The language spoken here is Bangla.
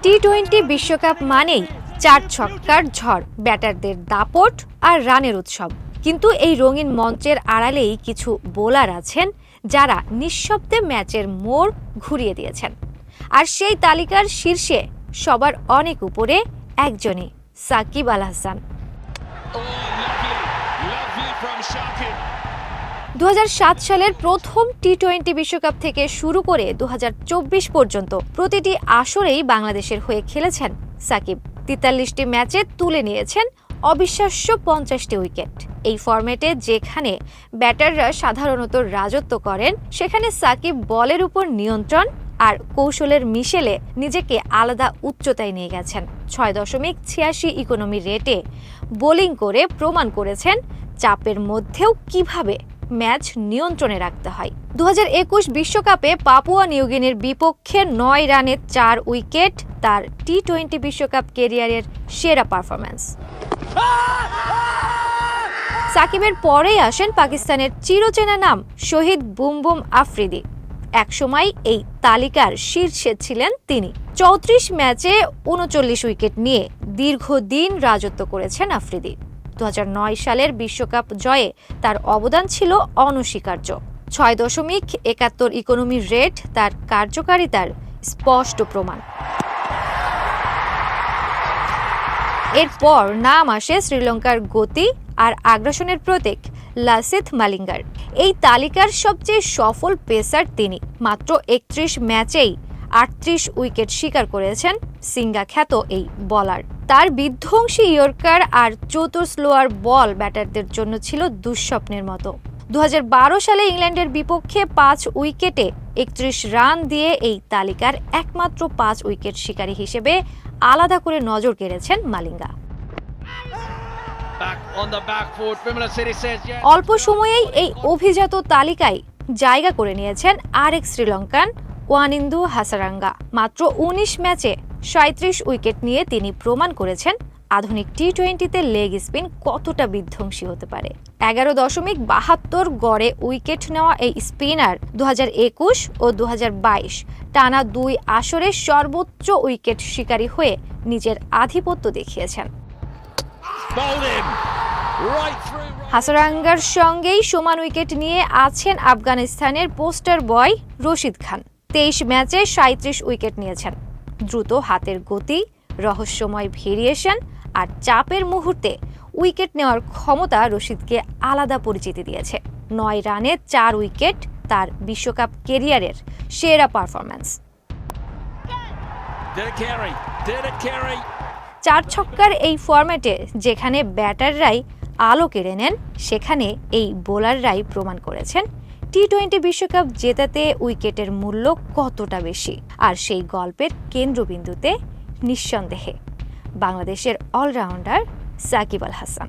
টি-20 বিশ্বকাপ মানেই 4 ছক্কার ঝড়, ব্যাটারদের দাপট আর রানের উৎসব। কিন্তু এই রঙিন মঞ্চের আড়ালেই কিছু বোলার আছেন যারা নিঃশব্দে ম্যাচের মোড় ঘুরিয়ে দিয়েছেন। আর সেই তালিকার শীর্ষে সবার অনেক উপরে একজনই, সাকিব আল হাসান। 2007 সালের প্রথম টি-20 বিশ্বকাপ থেকে শুরু করে 2024 পর্যন্ত প্রতিটি আসরেই বাংলাদেশের হয়ে খেলেছেন সাকিব। 43টি ম্যাচে তুলে নিয়েছেন অবিশ্বাস্য 50টি উইকেট। এই ফরম্যাটে যেখানে ব্যাটাররা সাধারণত রাজত্ব করেন, সেখানে সাকিব বলের উপর নিয়ন্ত্রণ আর কৌশলের মিশেলে নিজেকে আলাদা উচ্চতায় নিয়ে গেছেন। 6.86 ইকোনমি রেটে বোলিং করে প্রমাণ করেছেন চাপের মধ্যেও কিভাবে ম্যাচ নিয়ন্ত্রণে রাখতে হয়। 2021 বিশ্বকাপে পাপুয়া নিউগিনির বিপক্ষে 9 রানে 4 উইকেট তার টি-20 বিশ্বকাপ ক্যারিয়ারের সেরা পারফরম্যান্স। সাকিবের পরেই আসেন পাকিস্তানের চিরচেনা নাম শহীদ বুম বুম আফ্রিদি। একসময় এই তালিকার শীর্ষে ছিলেন তিনি। 34 ম্যাচে 39 উইকেট নিয়ে দীর্ঘদিন রাজত্ব করেছেন আফ্রিদি। 2009 সালের বিশ্বকাপ জয়ে তার অবদান ছিল অনস্বীকার্য। 6.71 ইকোনমি রেট তার কার্যকারিতার স্পষ্ট প্রমাণ। এরপর নাম আসে শ্রীলঙ্কার গতি আর আগ্রাসনের প্রতীক লাসিথ মালিঙ্গার। এই তালিকার সবচেয়ে সফল পেসার তিনি। মাত্র 31 ম্যাচেই 38 উইকেট শিকার করেছেন সিঙ্গা খ্যাত এই বোলার। তার বিধ্বংসী ইয়র্কার আর চতুর স্লোয়ার বল ব্যাটারদের জন্য ছিল দুঃস্বপ্নের মতো। 2012 সালে ইংল্যান্ডের বিপক্ষে 5 উইকেটে 31 রান দিয়ে এই তালিকার একমাত্র 5 উইকেট শিকারী হিসেবে আলাদা করে নজর কেড়েছেন মালিঙ্গা। অল্প সময়েই এই অভিজাত তালিকায় জায়গা করে নিয়েছেন আরেক শ্রীলঙ্কান ওয়ানিন্দু হাসারাঙ্গা। মাত্র 19 ম্যাচে 37 উইকেট নিয়ে তিনি প্রমাণ করেছেন আধুনিক টি-20তে লেগ স্পিন কতটা বিধ্বংসী হতে পারে। 11.72 গড়ে উইকেট নেওয়া এই স্পিনার 2021 ও 2022 টানা 2 আসরে সর্বোচ্চ উইকেট শিকারী হয়ে নিজের আধিপত্য দেখিয়েছেন। হাসারাঙ্গার সঙ্গেই সমান উইকেট নিয়ে আছেন আফগানিস্তানের পোস্টার বয় রশিদ খান। 23 ম্যাচে 37 উইকেট নিয়েছেন। দ্রুত হাতের গতি, রহস্যময় ভেরিয়েশন আর চাপের মুহূর্তে উইকেট নেওয়ার ক্ষমতা রশিদকে আলাদা পরিচিতি দিয়েছে। 9 রানে 4 উইকেট তার বিশ্বকাপ ক্যারিয়ারের সেরা পারফরম্যান্স। 4 ছক্কার এই ফরম্যাটে যেখানে ব্যাটাররাই আলো কেড়ে নেন, সেখানে এই বোলাররাই প্রমাণ করেছেন টি-20 বিশ্বকাপ জেতাতে উইকেটের মূল্য কতটা বেশি। আর সেই গল্পের কেন্দ্রবিন্দুতে নিঃসন্দেহে বাংলাদেশের অলরাউন্ডার সাকিব আল হাসান।